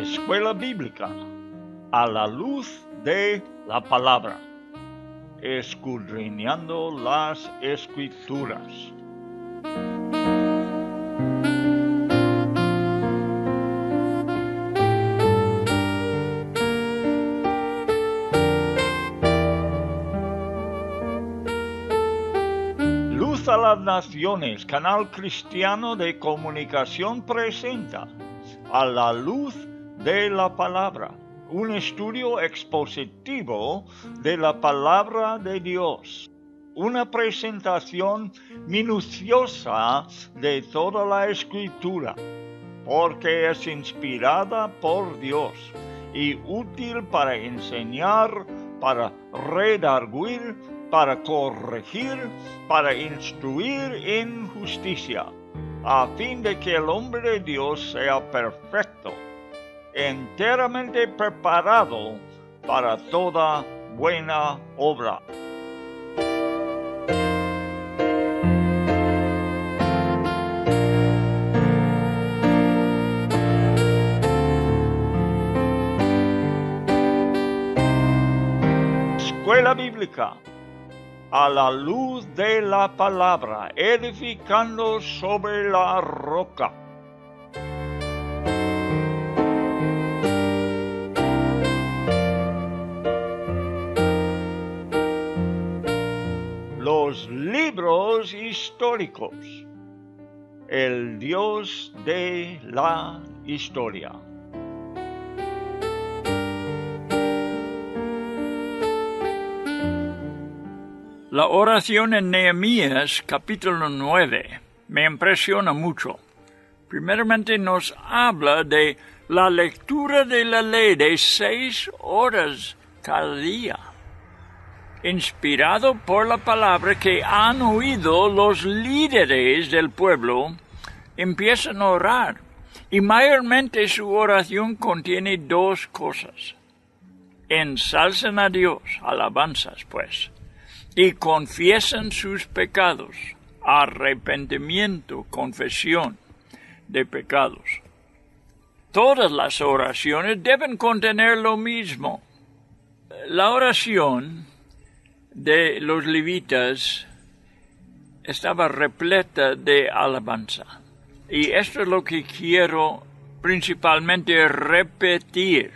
Escuela Bíblica a la luz de la palabra, escudriñando las Escrituras. Luz a las Naciones, canal cristiano de comunicación, presenta A la luz de la palabra, un estudio expositivo de la palabra de Dios, una presentación minuciosa de toda la Escritura, porque es inspirada por Dios y útil para enseñar, para redarguir, para corregir, para instruir en justicia, a fin de que el hombre de Dios sea perfecto, enteramente preparado para toda buena obra. Escuela Bíblica a la luz de la palabra, edificando sobre la roca. Los libros históricos, el Dios de la historia. La oración en Nehemías, capítulo 9, me impresiona mucho. Primeramente nos habla de la lectura de la ley de 6 horas cada día, inspirado por la palabra que han oído los líderes del pueblo, empiezan a orar. Y mayormente su oración contiene 2 cosas. Ensalzan a Dios, alabanzas pues, y confiesan sus pecados, arrepentimiento, confesión de pecados. Todas las oraciones deben contener lo mismo. La oración de los levitas estaba repleta de alabanza. Y esto es lo que quiero principalmente repetir,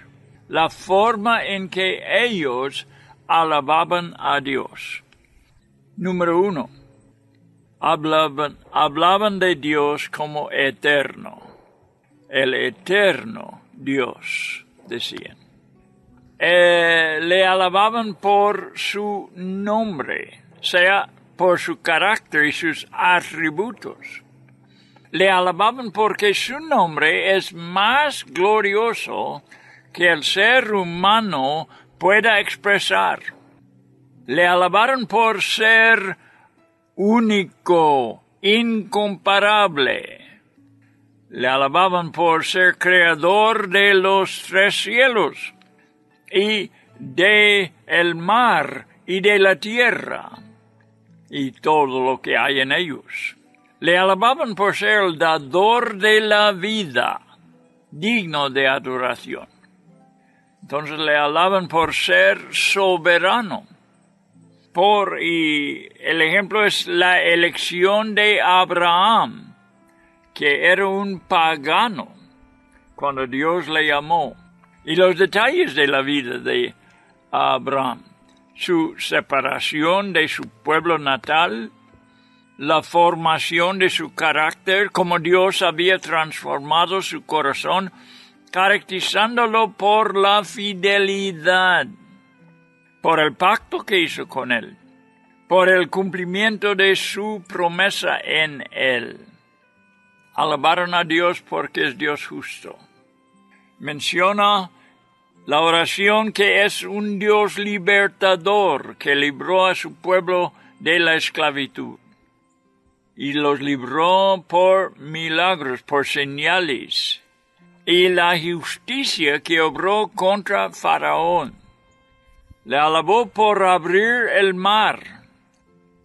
la forma en que ellos alababan a Dios. Número 1, hablaban de Dios como eterno. El eterno Dios, decían. Le alababan por su nombre, sea por su carácter y sus atributos. Le alababan porque su nombre es más glorioso que el ser humano pueda expresar. Le alabaron por ser único, incomparable. Le alababan por ser creador de los 3 cielos y de el mar y de la tierra y todo lo que hay en ellos. Le alababan por ser el dador de la vida, digno de adoración. Entonces le alaban por ser soberano. Y el ejemplo es la elección de Abraham, que era un pagano cuando Dios le llamó. Y los detalles de la vida de Abraham, su separación de su pueblo natal, la formación de su carácter, como Dios había transformado su corazón, caracterizándolo por la fidelidad, por el pacto que hizo con él, por el cumplimiento de su promesa en él. Alabaron a Dios porque es Dios justo. Menciona la oración que es un Dios libertador que libró a su pueblo de la esclavitud. Y los libró por milagros, por señales, y la justicia que obró contra Faraón. Le alabó por abrir el mar,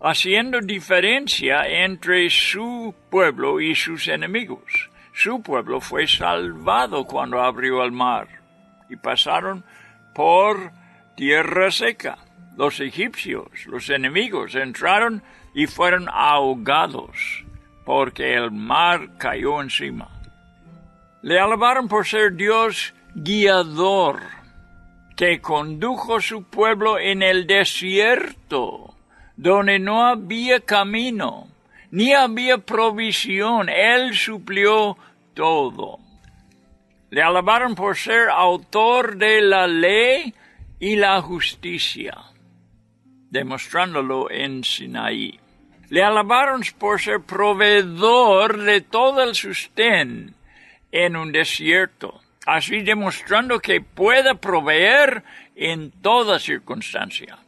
haciendo diferencia entre su pueblo y sus enemigos. su pueblo fue salvado cuando abrió el mar y pasaron por tierra seca. Los egipcios, los enemigos, entraron y fueron ahogados porque el mar cayó encima. Le alabaron por ser Dios guiador, que condujo su pueblo en el desierto, donde no había camino, ni había provisión. Él suplió todo. Le alabaron por ser autor de la ley y la justicia, demostrándolo en Sinaí. Le alabaron por ser proveedor de todo el sustento en un desierto, así demostrando que puede proveer en toda circunstancia.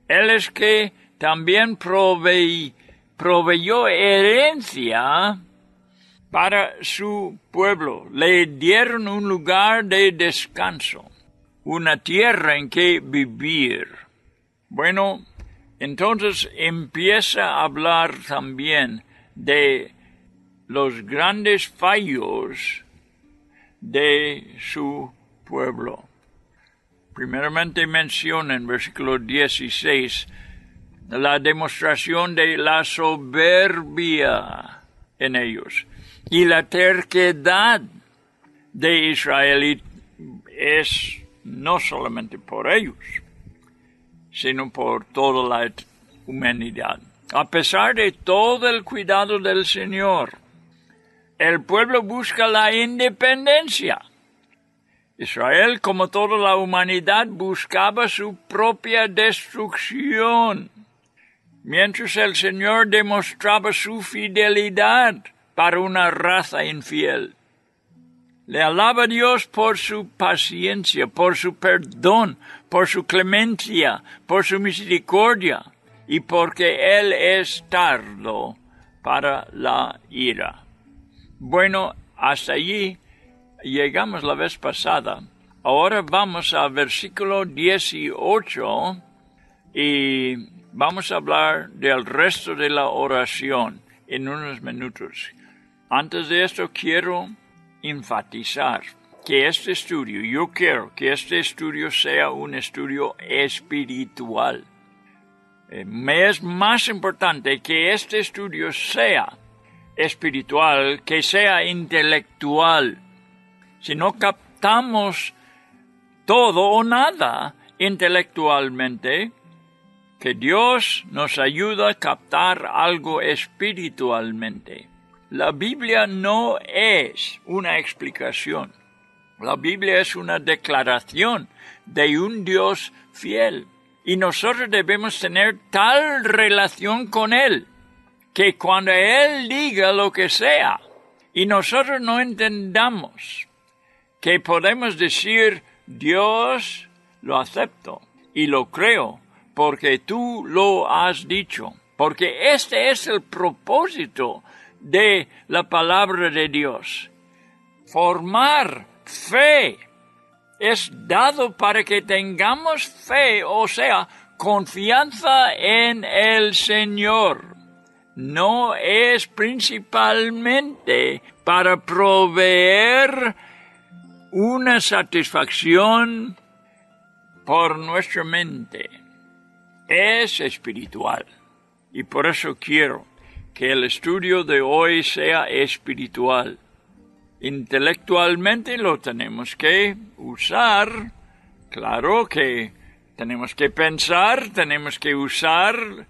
Él es que también proveyó herencia para su pueblo. Le dieron un lugar de descanso, una tierra en que vivir. Bueno, entonces empieza a hablar también de los grandes fallos de su pueblo. Primeramente menciona en versículo 16 la demostración de la soberbia en ellos y la terquedad de Israel, es no solamente por ellos, sino por toda la humanidad. A pesar de todo el cuidado del Señor, el pueblo busca la independencia. Israel, como toda la humanidad, buscaba su propia destrucción, mientras el Señor demostraba su fidelidad para una raza infiel. Le alaba a Dios por su paciencia, por su perdón, por su clemencia, por su misericordia, y porque Él es tardo para la ira. Bueno, hasta allí llegamos la vez pasada. Ahora vamos al versículo 18 y vamos a hablar del resto de la oración en unos minutos. Antes de esto quiero enfatizar que yo quiero que este estudio sea un estudio espiritual. Me es más importante que este estudio sea espiritual que sea intelectual. Si no captamos todo o nada intelectualmente, que Dios nos ayude a captar algo espiritualmente. La Biblia no es una explicación. La Biblia es una declaración de un Dios fiel. Y nosotros debemos tener tal relación con Él, que cuando Él diga lo que sea, y nosotros no entendamos, que podemos decir, Dios, lo acepto y lo creo, porque tú lo has dicho. Porque este es el propósito de la palabra de Dios. Formar fe es dado para que tengamos fe, o sea, confianza en el Señor. No es principalmente para proveer una satisfacción por nuestra mente. Es espiritual. Y por eso quiero que el estudio de hoy sea espiritual. Intelectualmente lo tenemos que usar. Claro que tenemos que pensar, tenemos que usar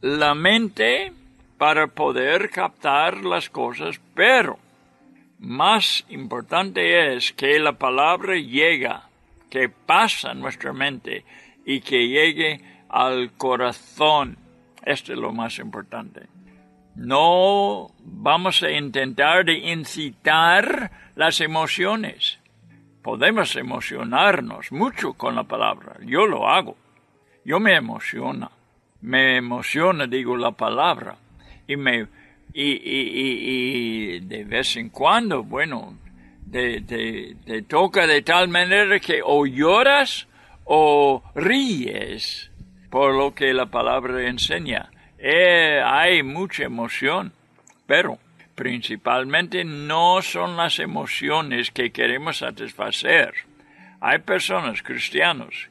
la mente para poder captar las cosas, pero más importante es que la palabra llega, que pasa en nuestra mente y que llegue al corazón. Esto es lo más importante. No vamos a intentar de incitar las emociones. Podemos emocionarnos mucho con la palabra. Yo lo hago. Yo me emociona, digo, la palabra. Y de vez en cuando, bueno, te toca de tal manera que o lloras o ríes por lo que la palabra enseña. Hay mucha emoción, pero Principalmente no son las emociones que queremos satisfacer. Hay personas, cristianos,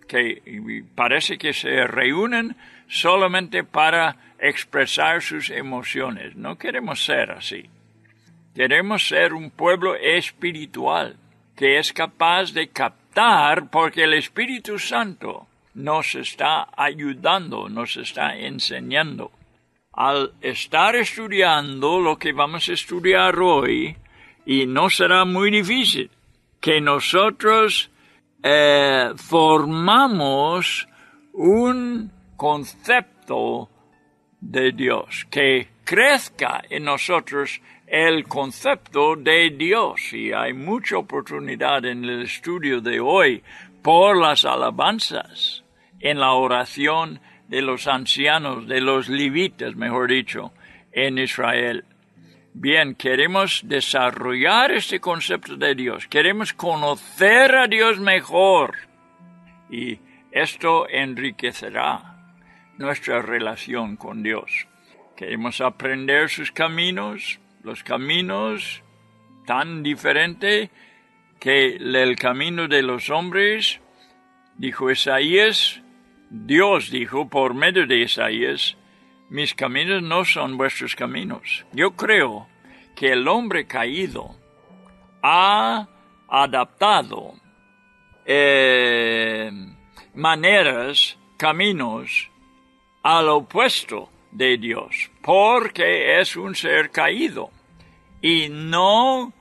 que parece que se reúnen solamente para expresar sus emociones. No queremos ser así. Queremos ser un pueblo espiritual que es capaz de captar, porque el Espíritu Santo nos está ayudando, nos está enseñando. Al estar estudiando lo que vamos a estudiar hoy, y no será muy difícil, que nosotros formamos un concepto de Dios, que crezca en nosotros el concepto de Dios. Y hay mucha oportunidad en el estudio de hoy por las alabanzas, en la oración de los ancianos, de los levitas, mejor dicho, en Israel. Bien, queremos desarrollar este concepto de Dios. Queremos conocer a Dios mejor. Y esto enriquecerá nuestra relación con Dios. Queremos aprender sus caminos, los caminos tan diferentes que el camino de los hombres, dijo Isaías. Dios dijo por medio de Isaías, mis caminos no son vuestros caminos. Yo creo que el hombre caído ha adaptado maneras, caminos al opuesto de Dios, porque es un ser caído y no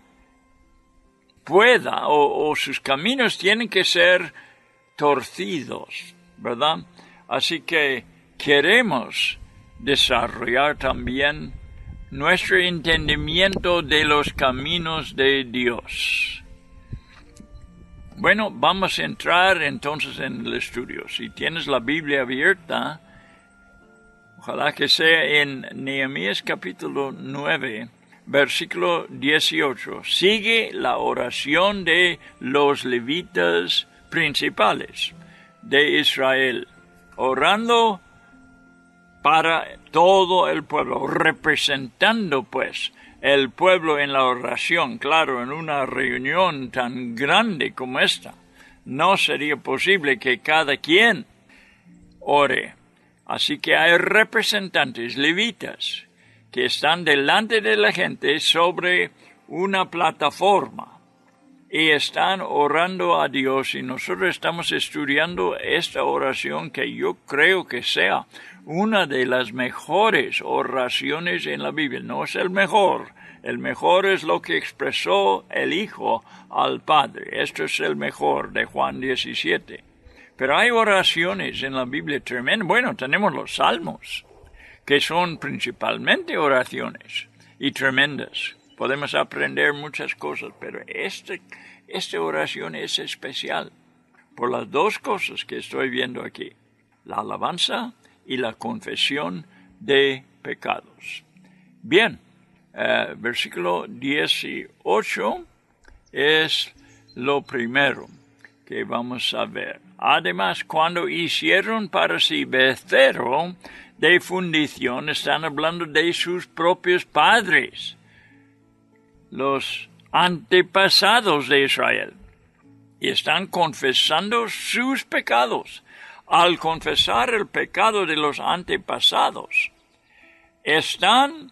pueda, o sus caminos tienen que ser torcidos, ¿verdad? Así que queremos desarrollar también nuestro entendimiento de los caminos de Dios. Bueno, vamos a entrar entonces en el estudio. Si tienes la Biblia abierta, ojalá que sea en Nehemías capítulo 9, versículo 18. Sigue la oración de los levitas principales de Israel, orando para todo el pueblo, representando pues el pueblo en la oración. Claro, en una reunión tan grande como esta, no sería posible que cada quien ore. Así que hay representantes levitas que están delante de la gente sobre una plataforma y están orando a Dios, y nosotros estamos estudiando esta oración que yo creo que sea una de las mejores oraciones en la Biblia. No es el mejor es lo que expresó el Hijo al Padre. Esto es el mejor de Juan 17. Pero hay oraciones en la Biblia tremendas. Bueno, tenemos los Salmos, que son principalmente oraciones y tremendas. Podemos aprender muchas cosas, pero esta oración es especial por las dos cosas que estoy viendo aquí: la alabanza y la confesión de pecados. Bien, versículo 18 es lo primero que vamos a ver. Además, cuando hicieron para sí becerro de fundición, están hablando de sus propios padres, los antepasados de Israel, y están confesando sus pecados. Al confesar el pecado de los antepasados, están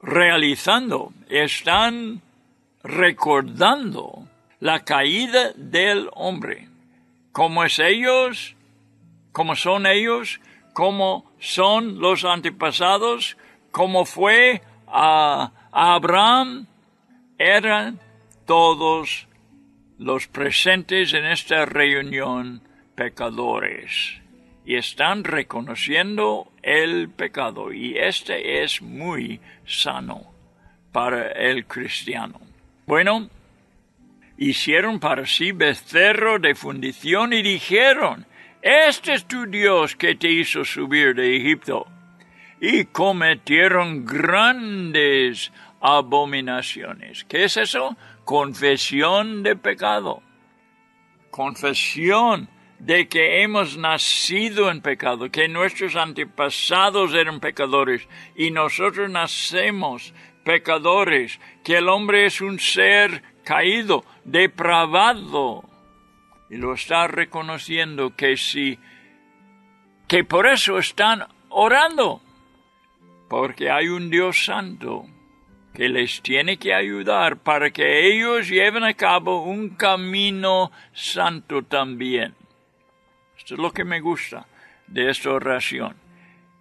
realizando, están recordando la caída del hombre. ¿Cómo son ellos? ¿Cómo son los antepasados? ¿Cómo fue a Abraham? Eran todos los presentes en esta reunión pecadores, y están reconociendo el pecado, y este es muy sano para el cristiano. Bueno, hicieron para sí becerro de fundición y dijeron: este es tu Dios que te hizo subir de Egipto. Y cometieron grandes abominaciones. ¿Qué es eso? Confesión de pecado. Confesión de que hemos nacido en pecado, que nuestros antepasados eran pecadores y nosotros nacemos pecadores, que el hombre es un ser caído, depravado. Y lo está reconociendo que por eso están orando, porque hay un Dios santo que les tiene que ayudar para que ellos lleven a cabo un camino santo también. Esto es lo que me gusta de esta oración.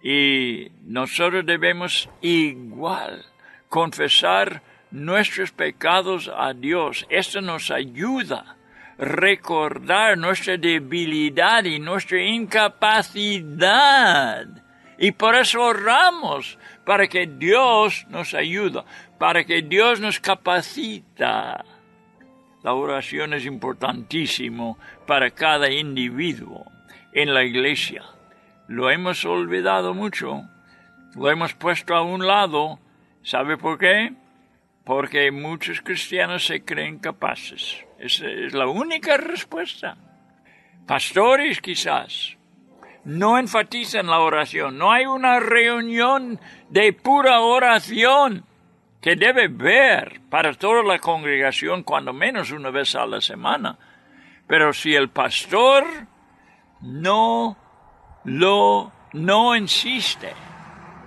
Y nosotros debemos igual confesar nuestros pecados a Dios. Esto nos ayuda a recordar nuestra debilidad y nuestra incapacidad. Y por eso oramos, para que Dios nos ayude, para que Dios nos capacita. La oración es importantísimo para cada individuo en la iglesia. Lo hemos olvidado mucho, lo hemos puesto a un lado. ¿Sabe por qué? Porque muchos cristianos se creen capaces. Esa es la única respuesta. Pastores quizás no enfatizan la oración. No hay una reunión de pura oración que debe ver para toda la congregación cuando menos una vez a la semana. Pero si el pastor no insiste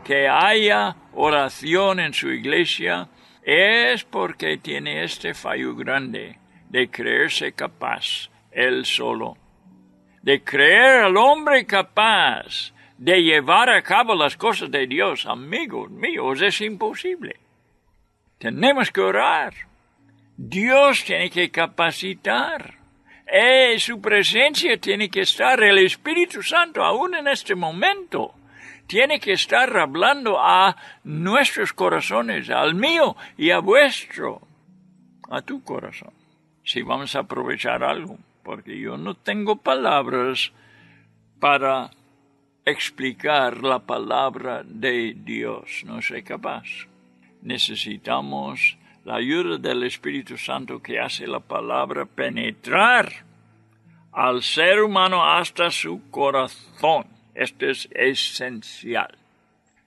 que haya oración en su iglesia, es porque tiene este fallo grande de creerse capaz él solo, de creer al hombre capaz de llevar a cabo las cosas de Dios. Amigos míos, es imposible. Tenemos que orar. Dios tiene que capacitar. Su presencia tiene que estar, el Espíritu Santo, aún en este momento, tiene que estar hablando a nuestros corazones, al mío y a vuestro, a tu corazón. Si vamos a aprovechar algo, porque yo no tengo palabras para explicar la palabra de Dios, no soy capaz. Necesitamos la ayuda del Espíritu Santo que hace la palabra penetrar al ser humano hasta su corazón. Esto es esencial.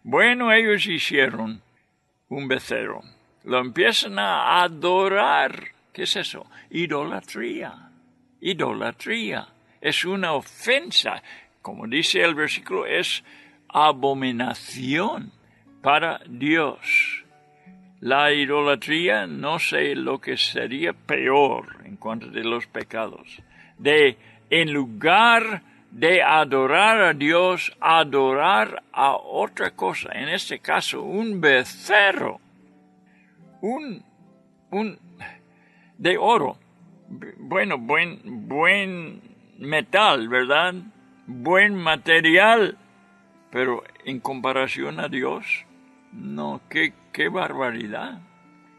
Bueno, ellos hicieron un becerro. Lo empiezan a adorar. ¿Qué es eso? Idolatría. Idolatría. Es una ofensa. Como dice el versículo, es abominación para Dios. La idolatría, no sé lo que sería peor en cuanto de los pecados. En lugar de adorar a Dios, adorar a otra cosa. En este caso, un becerro. De oro. Bueno, buen metal, ¿verdad? Buen material. Pero en comparación a Dios, no, qué barbaridad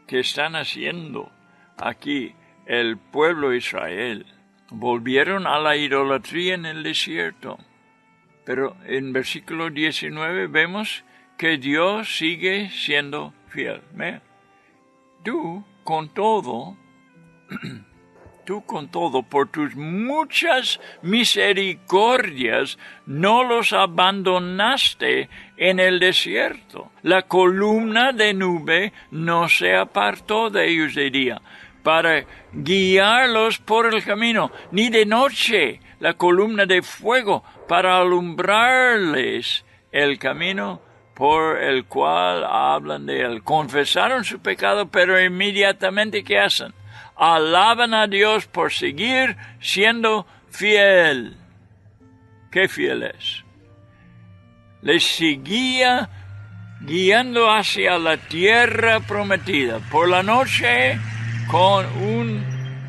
que están haciendo aquí el pueblo de Israel. Volvieron a la idolatría en el desierto. Pero en versículo 19 vemos que Dios sigue siendo fiel. Tú con todo, por tus muchas misericordias, no los abandonaste en el desierto. La columna de nube no se apartó de ellos de día, para guiarlos por el camino, ni de noche la columna de fuego, para alumbrarles el camino por el cual hablan de él. Confesaron su pecado, pero inmediatamente, ¿qué hacen? Alaban a Dios por seguir siendo fiel. ¿Qué fiel es? Les seguía guiando hacia la tierra prometida. Por la noche, con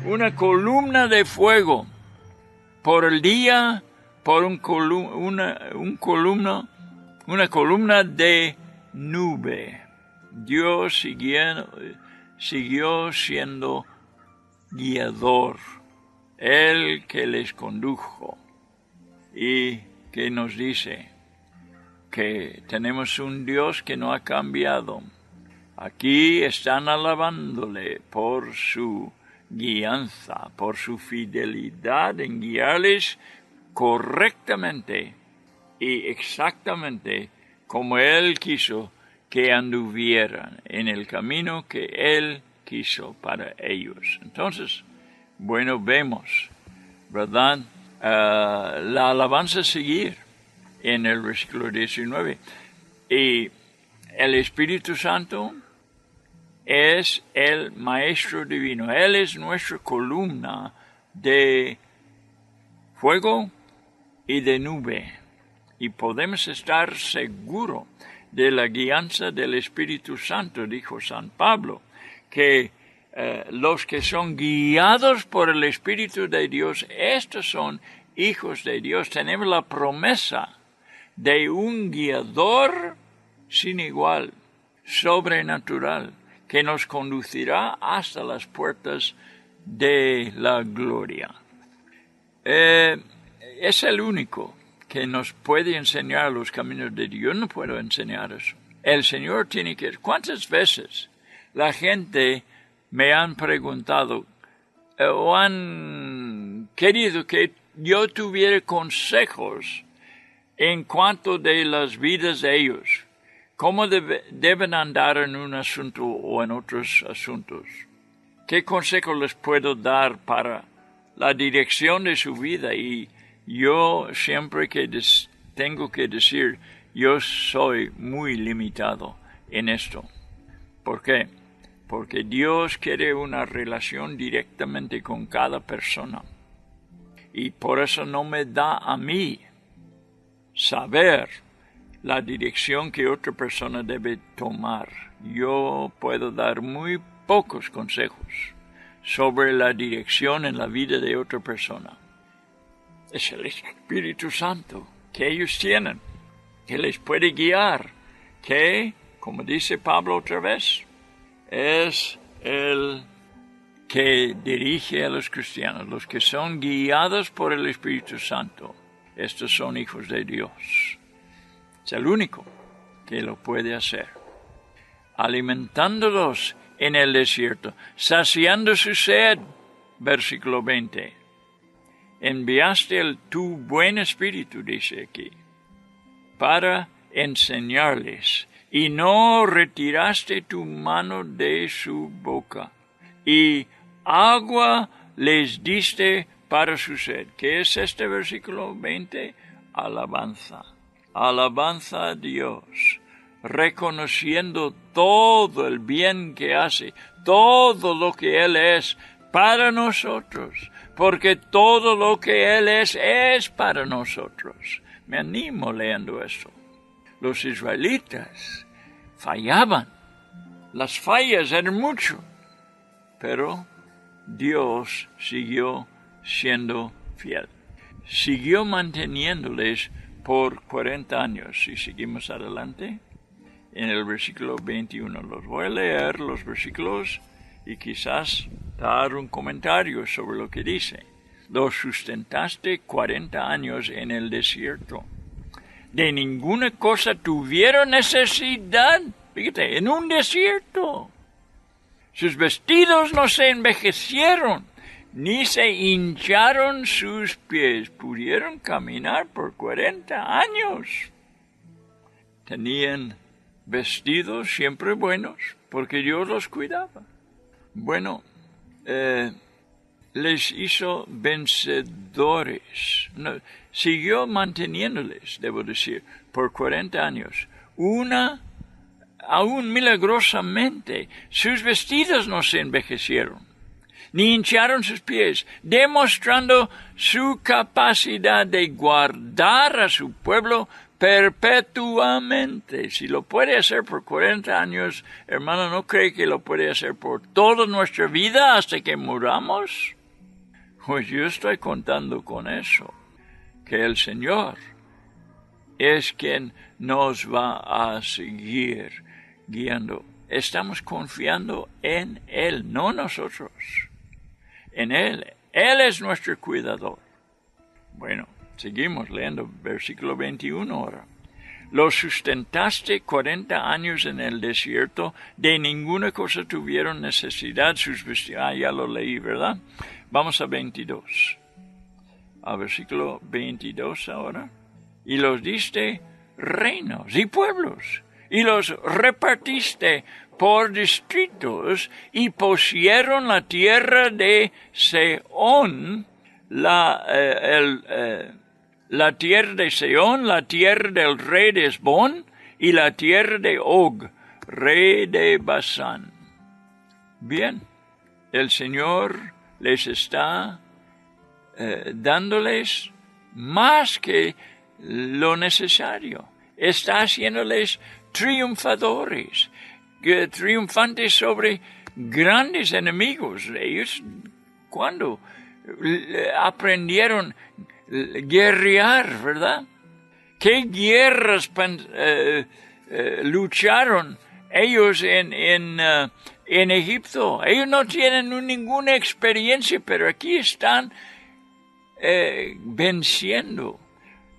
una columna de fuego. Por el día, por una columna de nube. Dios siguió siendo guiador, el que les condujo, y que nos dice que tenemos un Dios que no ha cambiado. Aquí están alabándole por su guianza, por su fidelidad en guiarles correctamente y exactamente como Él quiso que anduvieran en el camino que Él quiso para ellos. Entonces, bueno, vemos, ¿verdad? La alabanza seguir en el versículo 19. Y el Espíritu Santo es el Maestro Divino. Él es nuestra columna de fuego y de nube. Y podemos estar seguros de la guianza del Espíritu Santo, dijo San Pablo, que los que son guiados por el Espíritu de Dios, estos son hijos de Dios. Tenemos la promesa de un guiador sin igual, sobrenatural, que nos conducirá hasta las puertas de la gloria. Es el único que nos puede enseñar los caminos de Dios. Yo no puedo enseñar eso. El Señor tiene que... ¿Cuántas veces la gente me han preguntado o han querido que yo tuviera consejos en cuanto de las vidas de ellos? ¿Cómo deben andar en un asunto o en otros asuntos? ¿Qué consejo les puedo dar para la dirección de su vida? Y yo siempre tengo que decir, yo soy muy limitado en esto. ¿Por qué? Porque Dios quiere una relación directamente con cada persona. Y por eso no me da a mí saber la dirección que otra persona debe tomar. Yo puedo dar muy pocos consejos sobre la dirección en la vida de otra persona. Es el Espíritu Santo que ellos tienen, que les puede guiar, que, como dice Pablo otra vez, es el que dirige a los cristianos, los que son guiados por el Espíritu Santo. Estos son hijos de Dios. Es el único que lo puede hacer. Alimentándolos en el desierto, saciando su sed, versículo 20. Enviaste tu buen espíritu, dice aquí, para enseñarles, y no retiraste tu mano de su boca, y agua les diste para su sed. ¿Qué es este versículo 20? Alabanza. Alabanza a Dios, reconociendo todo el bien que hace, todo lo que Él es para nosotros, porque todo lo que Él es para nosotros. Me animo leyendo esto. Los israelitas fallaban, las fallas eran mucho, pero Dios siguió siendo fiel. Siguió manteniéndoles por 40 años. Si seguimos adelante, en el versículo 21, los voy a leer los versículos y quizás dar un comentario sobre lo que dice. Los sustentaste 40 años en el desierto. De ninguna cosa tuvieron necesidad. Fíjate, en un desierto. Sus vestidos no se envejecieron, ni se hincharon sus pies. Pudieron caminar por 40 años. Tenían vestidos siempre buenos, porque Dios los cuidaba. Bueno, les hizo vencedores. No, siguió manteniéndoles, debo decir, por 40 años. Aún milagrosamente, sus vestidos no se envejecieron, ni hincharon sus pies, demostrando su capacidad de guardar a su pueblo perpetuamente. Si lo puede hacer por 40 años, hermano, ¿no cree que lo puede hacer por toda nuestra vida hasta que muramos? Pues yo estoy contando con eso, que el Señor es quien nos va a seguir guiando. Estamos confiando en Él, no nosotros. En Él. Él es nuestro cuidador. Bueno, seguimos leyendo versículo 21 ahora. Los sustentaste 40 años en el desierto, de ninguna cosa tuvieron necesidad sus vestidos. Ya lo leí, ¿verdad? Vamos a 22. A versículo 22 ahora. Y los diste reinos y pueblos, y los repartiste por distritos, y pusieron la tierra de Sehón, la tierra de Sehón, la tierra del rey de Hesbón, y la tierra de Og, rey de Basán. Bien, el Señor les está dándoles más que lo necesario. Está haciéndoles triunfadores, triunfantes sobre grandes enemigos. Ellos, cuando aprendieron a guerrear, ¿verdad? ¿Qué guerras lucharon ellos en Egipto? Ellos no tienen ninguna experiencia, pero aquí están venciendo.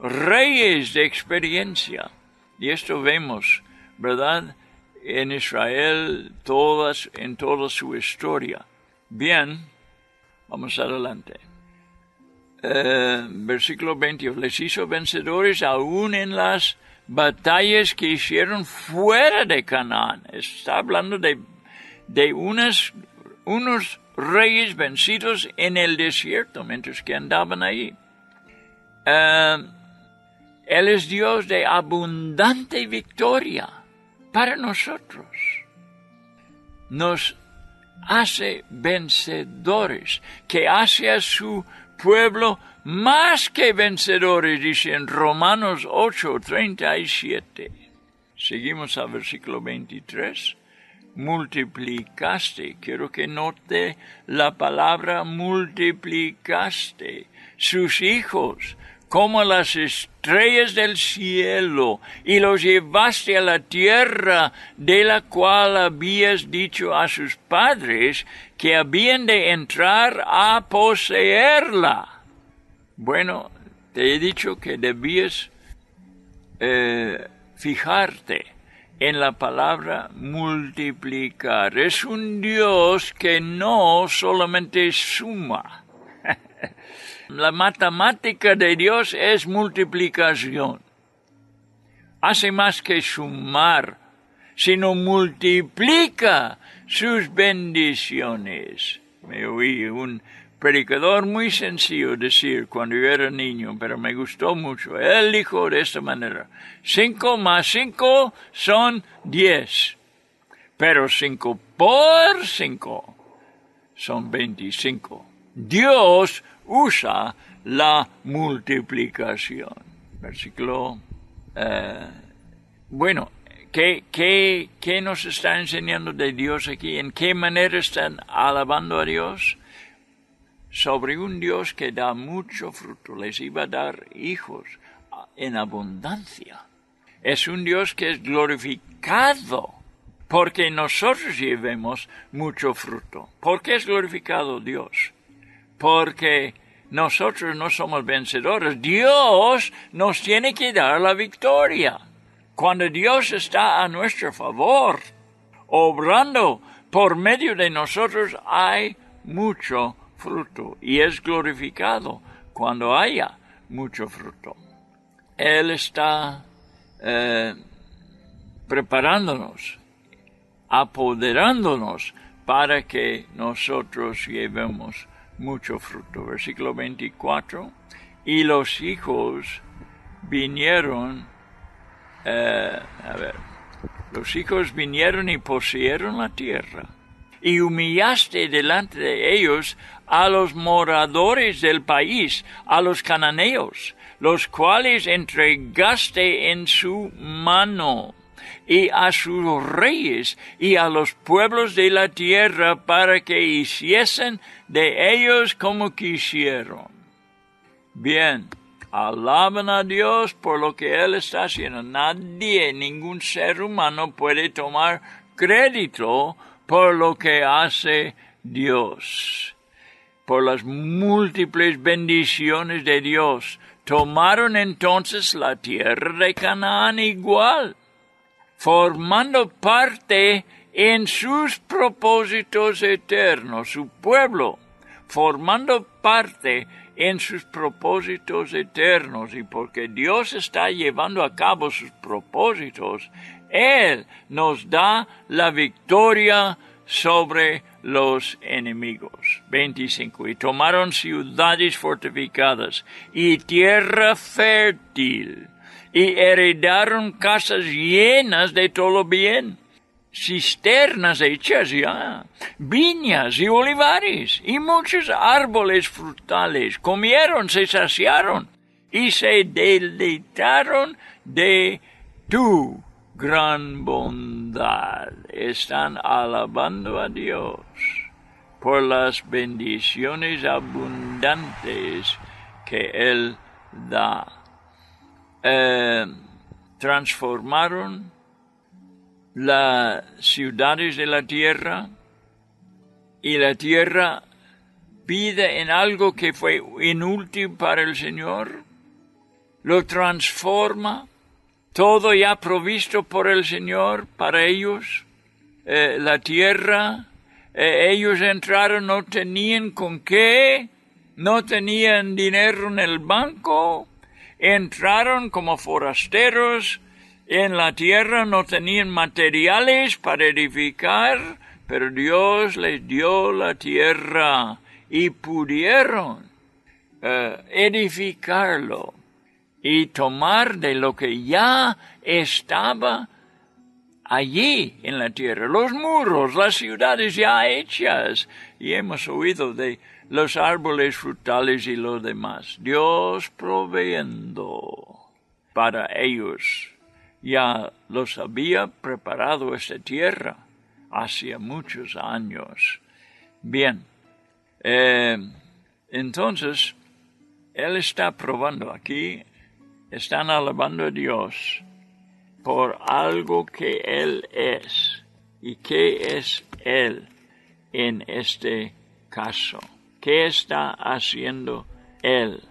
Reyes de experiencia. Y esto vemos, ¿verdad?, en Israel en toda su historia. Bien, vamos adelante. Versículo 20. Les hizo vencedores aún en las batallas que hicieron fuera de Canaán. Está hablando de unos reyes vencidos en el desierto mientras que andaban ahí. Él es Dios de abundante victoria para nosotros. Nos hace vencedores, que hace a su pueblo más que vencedores, dice en Romanos 8:37. Seguimos al versículo 23. Multiplicaste, quiero que note la palabra multiplicaste, sus hijos como las estrellas del cielo, y los llevaste a la tierra de la cual habías dicho a sus padres que habían de entrar a poseerla. Bueno, te he dicho que debías fijarte en la palabra multiplicar. Es un Dios que no solamente suma. La matemática de Dios es multiplicación. Hace más que sumar, sino multiplica sus bendiciones. Me oí un predicador muy sencillo decir cuando yo era niño, pero me gustó mucho. Él dijo de esta manera: 5 más 5 son 10, pero 5 por 5 son 25. Dios usa la multiplicación. Versículo. Bueno, ¿qué nos está enseñando de Dios aquí? ¿En qué manera están alabando a Dios? Sobre un Dios que da mucho fruto. Les iba a dar hijos en abundancia. Es un Dios que es glorificado porque nosotros llevemos mucho fruto. ¿Por qué es glorificado Dios? Porque nosotros no somos vencedores. Dios nos tiene que dar la victoria. Cuando Dios está a nuestro favor, obrando por medio de nosotros, hay mucho fruto. Y es glorificado cuando haya mucho fruto. Él está preparándonos, apoderándonos para que nosotros llevemos mucho fruto. Versículo 24. Y los hijos vinieron, los hijos vinieron y poseyeron la tierra. Y humillaste delante de ellos a los moradores del país, a los cananeos, los cuales entregaste en su mano, y a sus reyes y a los pueblos de la tierra para que hiciesen de ellos como quisieron. Bien, alaban a Dios por lo que Él está haciendo. Nadie, ningún ser humano puede tomar crédito por lo que hace Dios. Por las múltiples bendiciones de Dios, tomaron entonces la tierra de Canaán igual, formando parte en sus propósitos eternos, su pueblo, formando parte en sus propósitos eternos, y porque Dios está llevando a cabo sus propósitos, Él nos da la victoria sobre los enemigos. 25. Y tomaron ciudades fortificadas y tierra fértil, y heredaron casas llenas de todo bien, cisternas hechas ya, viñas y olivares, y muchos árboles frutales. Comieron, se saciaron, y se deleitaron de tu gran bondad. Están alabando a Dios por las bendiciones abundantes que Él da. Transformaron las ciudades de la tierra, y la tierra pide en algo que fue inútil para el Señor, lo transforma, todo ya provisto por el Señor para ellos. La tierra, ellos entraron, no tenían con qué, no tenían dinero en el banco, entraron como forasteros en la tierra, no tenían materiales para edificar, pero Dios les dio la tierra y pudieron edificarlo y tomar de lo que ya estaba allí en la tierra, los muros, las ciudades ya hechas. Y hemos oído de los árboles frutales y lo demás. Dios proveyendo para ellos. Ya los había preparado esta tierra hacía muchos años. Bien, entonces, Él está probando aquí, están alabando a Dios por algo que Él es. ¿Y qué es Él en este caso? ¿Qué está haciendo Él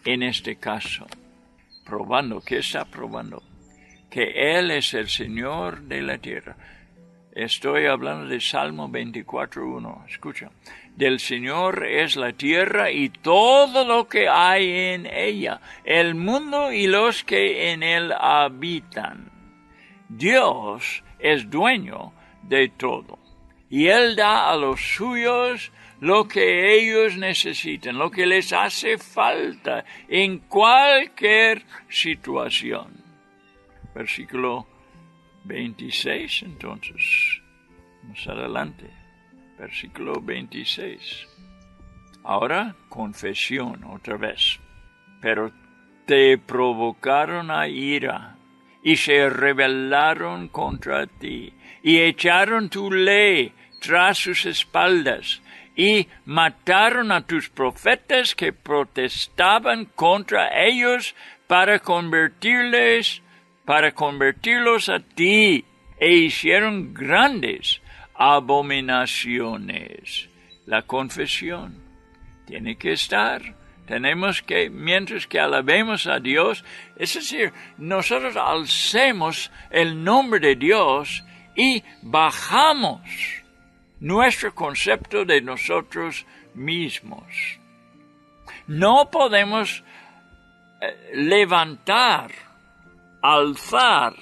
en este caso? Probando, ¿qué está probando? Que Él es el Señor de la tierra. Estoy hablando de Salmo 24:1. Escucha. Del Señor es la tierra y todo lo que hay en ella, el mundo y los que en él habitan. Dios es dueño de todo, y Él da a los suyos lo que ellos necesitan, lo que les hace falta en cualquier situación. Versículo 26, entonces. Vamos adelante. Versículo 26. Ahora, confesión otra vez. Pero te provocaron a ira y se rebelaron contra ti y echaron tu ley tras sus espaldas y mataron a tus profetas que protestaban contra ellos para convertirlos a ti, e hicieron grandes abominaciones. La confesión tiene que estar. Tenemos que, mientras que alabemos a Dios, es decir, nosotros alcemos el nombre de Dios y bajamos nuestro concepto de nosotros mismos. No podemos levantar, alzar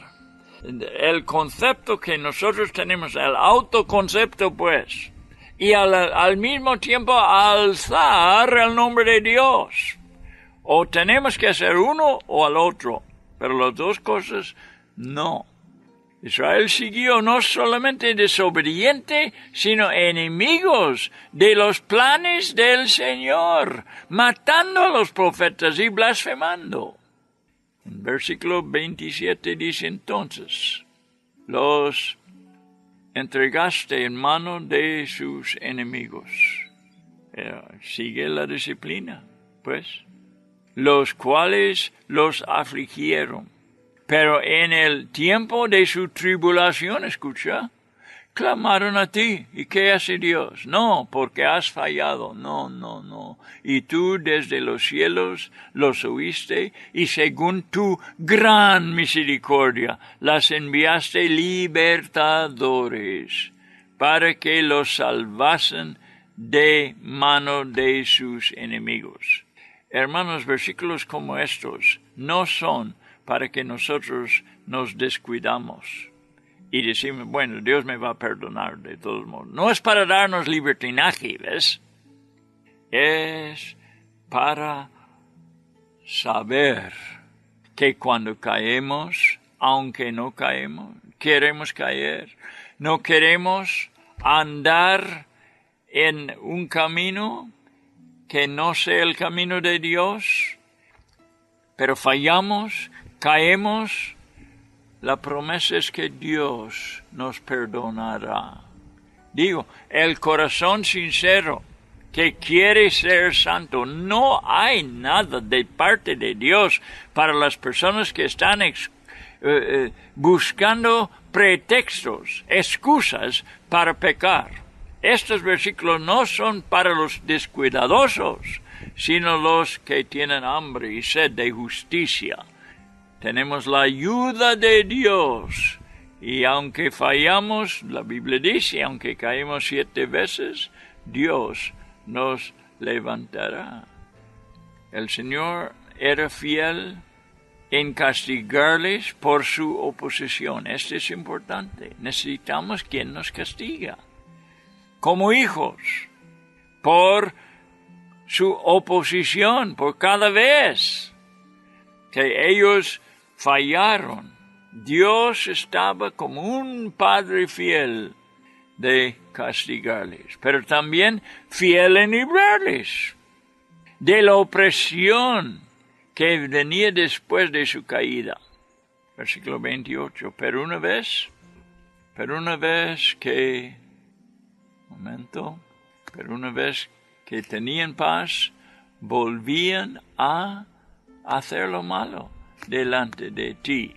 el concepto que nosotros tenemos, el autoconcepto, pues, y al mismo tiempo alzar el nombre de Dios. O tenemos que hacer uno o al otro, pero las dos cosas no. Israel siguió no solamente desobediente, sino enemigos de los planes del Señor, matando a los profetas y blasfemando. En versículo 27 dice entonces, los entregaste en mano de sus enemigos. Sigue la disciplina, pues. Los cuales los afligieron. Pero en el tiempo de su tribulación, escucha, clamaron a ti. ¿Y qué hace Dios? No, porque has fallado. No. Y tú desde los cielos los oíste, y según tu gran misericordia las enviaste libertadores, para que los salvasen de mano de sus enemigos. Hermanos, versículos como estos no son para que nosotros nos descuidamos. y decimos, bueno, Dios me va a perdonar de todos modos. No es para darnos libertinaje, ¿ves? Es para saber que cuando caemos, aunque no caemos, queremos caer, no queremos andar en un camino que no sea el camino de Dios, pero fallamos, caemos, la promesa es que Dios nos perdonará. Digo, el corazón sincero que quiere ser santo, no hay nada de parte de Dios para las personas que están buscando pretextos, excusas para pecar. Estos versículos no son para los descuidadosos, sino los que tienen hambre y sed de justicia. Tenemos la ayuda de Dios, y aunque fallamos, la Biblia dice, aunque caemos 7 veces, Dios nos levantará. El Señor era fiel en castigarles por su oposición. Esto es importante. Necesitamos quien nos castiga. Como hijos, por su oposición, por cada vez que ellos fallaron. Dios estaba como un padre fiel de castigarles, pero también fiel en librarles de la opresión que venía después de su caída. Versículo 28. Pero una vez que tenían paz, volvían a hacer lo malo delante de ti.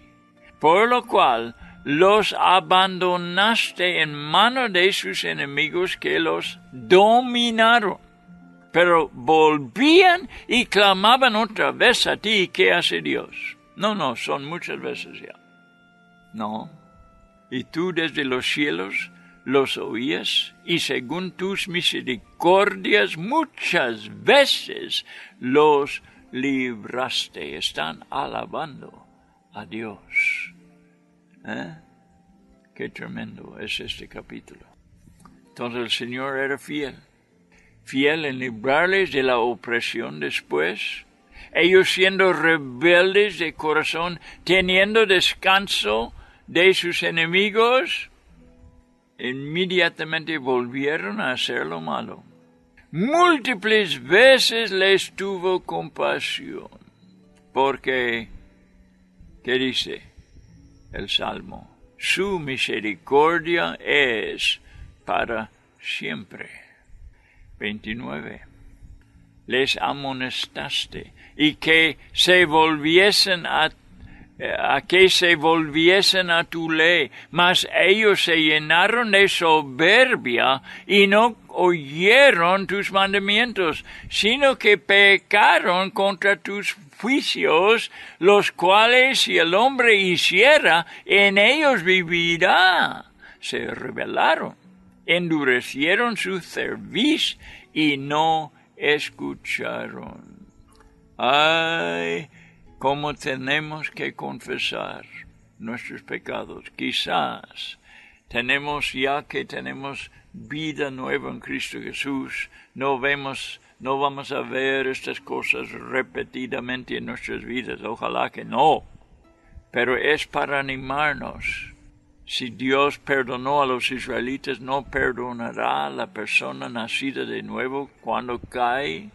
Por lo cual los abandonaste en manos de sus enemigos que los dominaron. Pero volvían y clamaban otra vez a ti. ¿Qué hace Dios? No, son muchas veces ya. No. Y tú desde los cielos los oías, y según tus misericordias muchas veces los libraste. Están alabando a Dios. Qué tremendo es este capítulo. Entonces el Señor era fiel en librarles de la opresión después. Ellos siendo rebeldes de corazón, teniendo descanso de sus enemigos, inmediatamente volvieron a hacer lo malo. Múltiples veces les tuvo compasión, porque, ¿qué dice el Salmo? Su misericordia es para siempre. 29. Les amonestaste y que se volviesen a tu ley, mas ellos se llenaron de soberbia y no oyeron tus mandamientos, sino que pecaron contra tus juicios, los cuales si el hombre hiciera, en ellos vivirá. Se rebelaron, endurecieron su cerviz y no escucharon. Ay, cómo tenemos que confesar nuestros pecados. Quizás tenemos vida nueva en Cristo Jesús, no vamos a ver estas cosas repetidamente en nuestras vidas. Ojalá que no. Pero es para animarnos. Si Dios perdonó a los israelitas, ¿no perdonará a la persona nacida de nuevo cuando cae?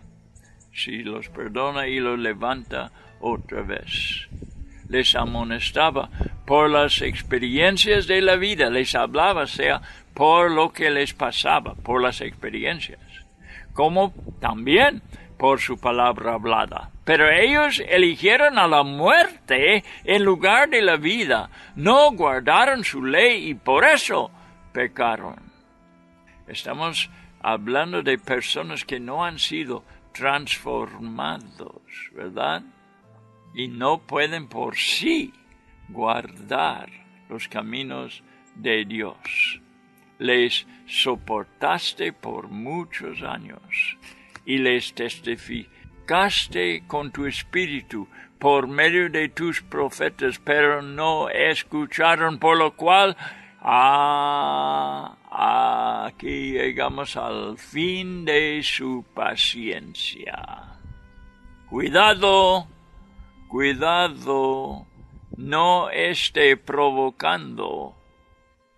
Si los perdona y los levanta otra vez. Les amonestaba por las experiencias de la vida, les hablaba, sea por lo que les pasaba, por las experiencias, como también por su palabra hablada. Pero ellos eligieron a la muerte en lugar de la vida, no guardaron su ley y por eso pecaron. Estamos hablando de personas que no han sido transformados, ¿verdad? Y no pueden por sí guardar los caminos de Dios. Les soportaste por muchos años y les testificaste con tu espíritu por medio de tus profetas, pero no escucharon, por lo cual Aquí llegamos al fin de su paciencia. Cuidado, no esté provocando,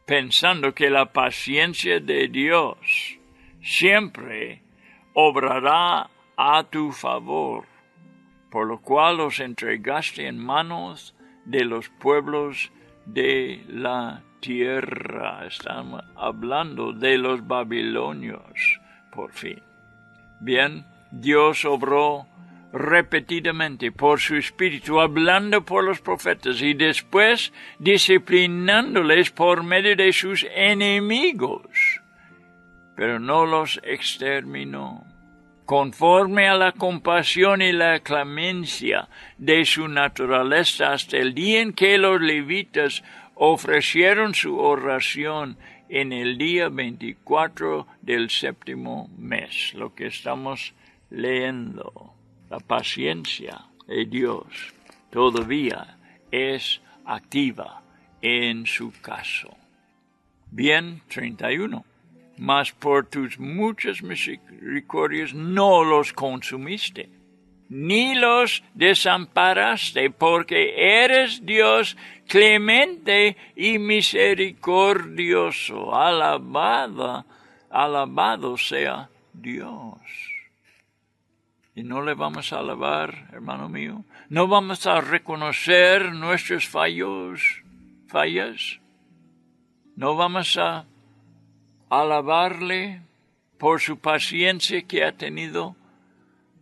pensando que la paciencia de Dios siempre obrará a tu favor, por lo cual los entregaste en manos de los pueblos de la tierra. Estamos hablando de los babilonios, por fin. Bien, Dios obró repetidamente por su espíritu, hablando por los profetas y después disciplinándoles por medio de sus enemigos, pero no los exterminó. Conforme a la compasión y la clemencia de su naturaleza, hasta el día en que los levitas ofrecieron su oración en el día 24 del séptimo mes, lo que estamos leyendo. La paciencia de Dios todavía es activa en su caso. Bien, 31. Mas por tus muchas misericordias no los consumiste, ni los desamparaste, porque eres Dios clemente y misericordioso. Alabado sea Dios. Y no le vamos a alabar, hermano mío. No vamos a reconocer nuestros fallas. No vamos a alabarle por su paciencia que ha tenido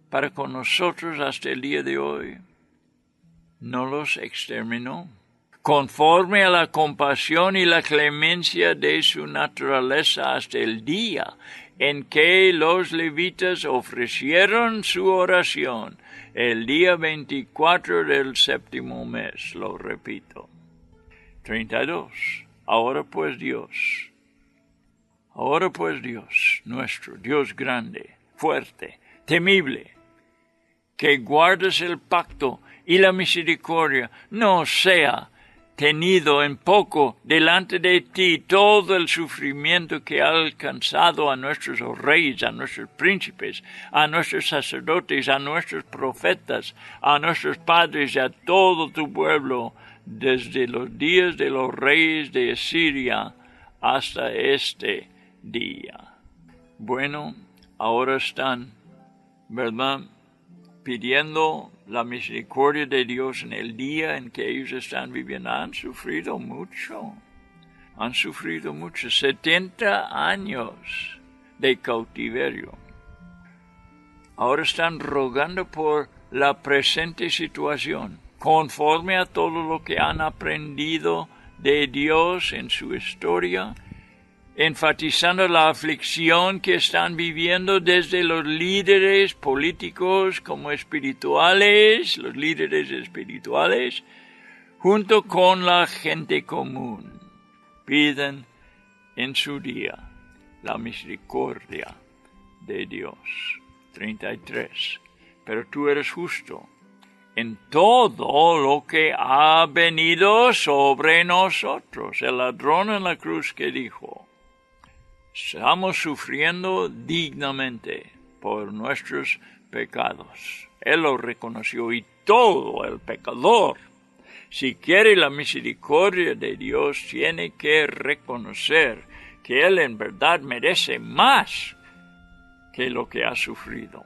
para con nosotros hasta el día de hoy. No los exterminó. Conforme a la compasión y la clemencia de su naturaleza hasta el día en que los levitas ofrecieron su oración, el día 24 del séptimo mes, lo repito. 32. Ahora pues Dios, nuestro Dios grande, fuerte, temible, que guardas el pacto y la misericordia, no sea tenido en poco delante de ti todo el sufrimiento que ha alcanzado a nuestros reyes, a nuestros príncipes, a nuestros sacerdotes, a nuestros profetas, a nuestros padres y a todo tu pueblo, desde los días de los reyes de Asiria hasta este día. Bueno, ahora están, ¿verdad?, pidiendo la misericordia de Dios en el día en que ellos están viviendo. Han sufrido mucho. 70 años de cautiverio. Ahora están rogando por la presente situación, conforme a todo lo que han aprendido de Dios en su historia, enfatizando la aflicción que están viviendo desde los líderes políticos como espirituales, los líderes espirituales, junto con la gente común. Piden en su día la misericordia de Dios. 33. Pero tú eres justo en todo lo que ha venido sobre nosotros. El ladrón en la cruz que dijo: estamos sufriendo dignamente por nuestros pecados. Él lo reconoció, y todo el pecador, si quiere la misericordia de Dios, tiene que reconocer que él en verdad merece más que lo que ha sufrido,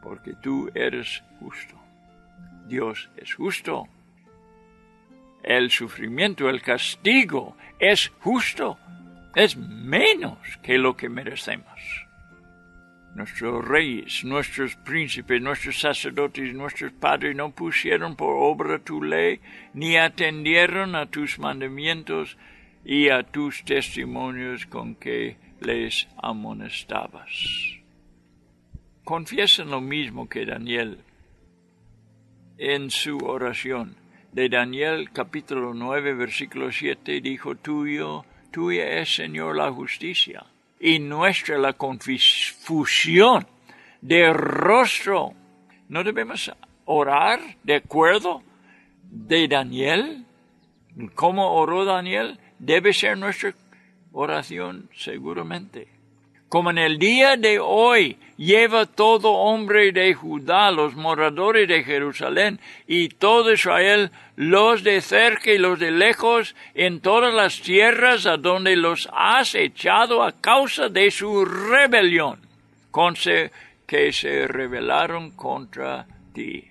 porque tú eres justo. Dios es justo. El sufrimiento, el castigo es justo. Es menos que lo que merecemos. Nuestros reyes, nuestros príncipes, nuestros sacerdotes, nuestros padres no pusieron por obra tu ley, ni atendieron a tus mandamientos y a tus testimonios con que les amonestabas. Confiesan lo mismo que Daniel en su oración. De Daniel capítulo 9, versículo 7, dijo: tuya es, Señor, la justicia, y nuestra la confusión de rostro. ¿No debemos orar de acuerdo de Daniel? ¿Cómo oró Daniel? debe ser nuestra oración seguramente. Como en el día de hoy lleva todo hombre de Judá, los moradores de Jerusalén y todo Israel, los de cerca y los de lejos, en todas las tierras a donde los has echado a causa de su rebelión, que se rebelaron contra ti.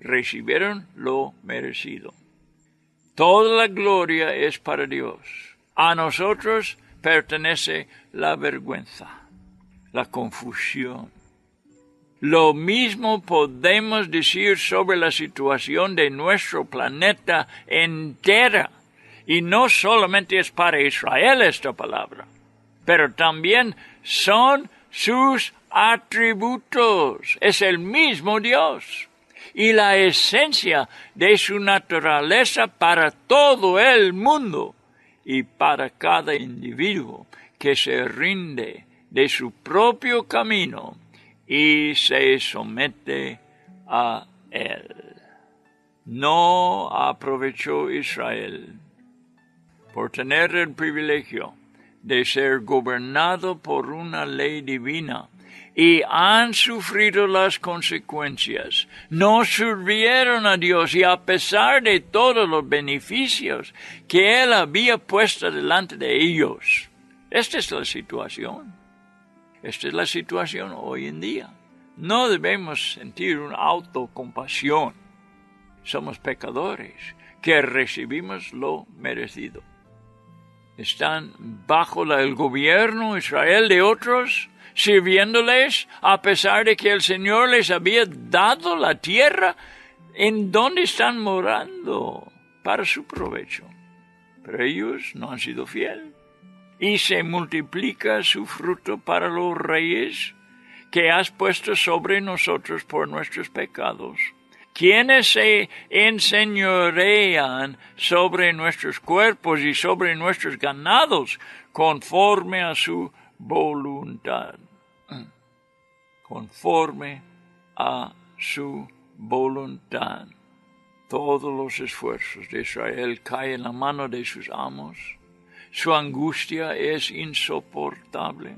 Recibieron lo merecido. Toda la gloria es para Dios. A nosotros pertenece la vergüenza, la confusión. Lo mismo podemos decir sobre la situación de nuestro planeta entera. Y no solamente es para Israel esta palabra, pero también son sus atributos. Es el mismo Dios. Y la esencia de su naturaleza para todo el mundo y para cada individuo que se rinde de su propio camino y se somete a él. No aprovechó Israel por tener el privilegio de ser gobernado por una ley divina y han sufrido las consecuencias. No sirvieron a Dios y a pesar de todos los beneficios que Él había puesto delante de ellos. Esta es la situación. Esta es la situación hoy en día. No debemos sentir una autocompasión. Somos pecadores que recibimos lo merecido. Están bajo el gobierno Israel de otros, sirviéndoles a pesar de que el Señor les había dado la tierra en donde están morando para su provecho. Pero ellos no han sido fieles. Y se multiplica su fruto para los reyes que has puesto sobre nosotros por nuestros pecados, quienes se enseñorean sobre nuestros cuerpos y sobre nuestros ganados conforme a su voluntad. Conforme a su voluntad. Todos los esfuerzos de Israel caen en la mano de sus amos. Su angustia es insoportable.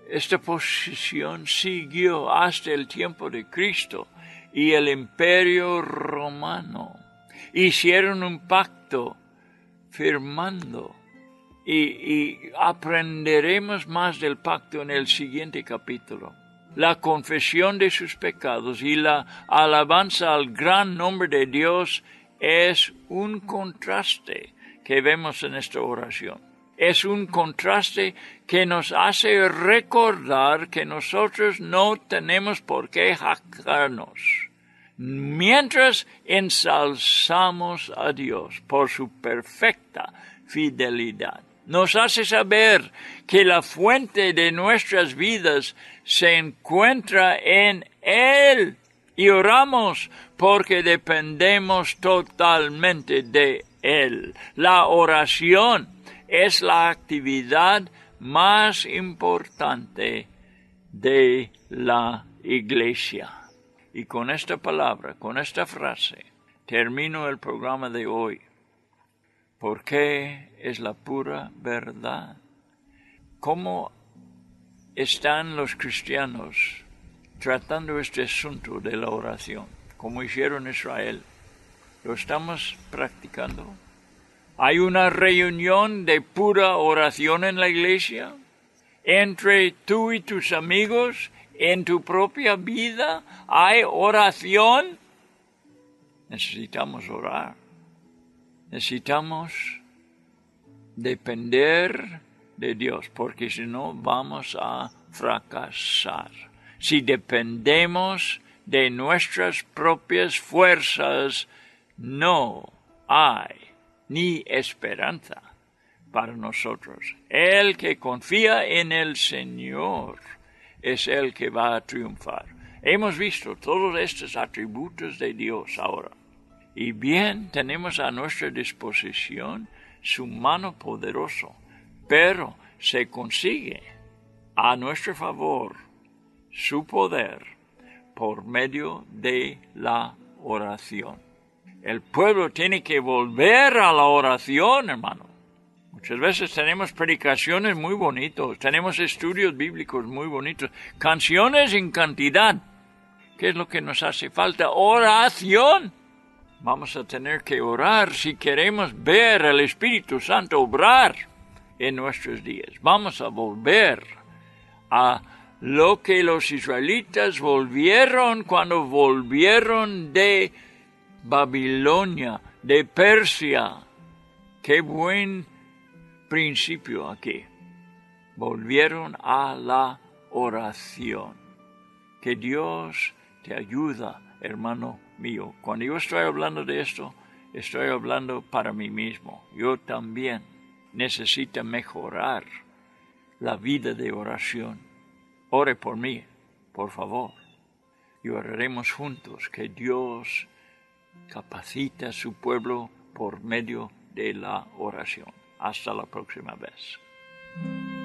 Esta posición siguió hasta el tiempo de Cristo y el Imperio Romano. Hicieron un pacto firmando. Y aprenderemos más del pacto en el siguiente capítulo. La confesión de sus pecados y la alabanza al gran nombre de Dios es un contraste que vemos en esta oración. Es un contraste que nos hace recordar que nosotros no tenemos por qué jactarnos, mientras ensalzamos a Dios por su perfecta fidelidad. Nos hace saber que la fuente de nuestras vidas se encuentra en Él y oramos porque dependemos totalmente de Él. La oración es la actividad más importante de la Iglesia. Y con esta palabra, con esta frase, termino el programa de hoy. Porque es la pura verdad. ¿Cómo están los cristianos tratando este asunto de la oración? Como hicieron Israel. ¿Lo estamos practicando? ¿Hay una reunión de pura oración en la iglesia? ¿Entre tú y tus amigos, en tu propia vida, hay oración? Necesitamos orar. Necesitamos depender de Dios, porque si no vamos a fracasar. Si dependemos de nuestras propias fuerzas, no hay ni esperanza para nosotros. El que confía en el Señor es el que va a triunfar. Hemos visto todos estos atributos de Dios ahora. Y bien, tenemos a nuestra disposición su mano poderosa, pero se consigue a nuestro favor su poder por medio de la oración. El pueblo tiene que volver a la oración, hermano. Muchas veces tenemos predicaciones muy bonitos, tenemos estudios bíblicos muy bonitos, canciones en cantidad. ¿Qué es lo que nos hace falta? Oración. Vamos a tener que orar si queremos ver al Espíritu Santo obrar en nuestros días. Vamos a volver a lo que los israelitas volvieron cuando volvieron de Babilonia, de Persia. Qué buen principio aquí. Volvieron a la oración. Que Dios te ayuda, hermano mío. Cuando yo estoy hablando de esto, estoy hablando para mí mismo. Yo también necesito mejorar la vida de oración. Ore por mí, por favor. Y oraremos juntos que Dios capacita a su pueblo por medio de la oración. Hasta la próxima vez.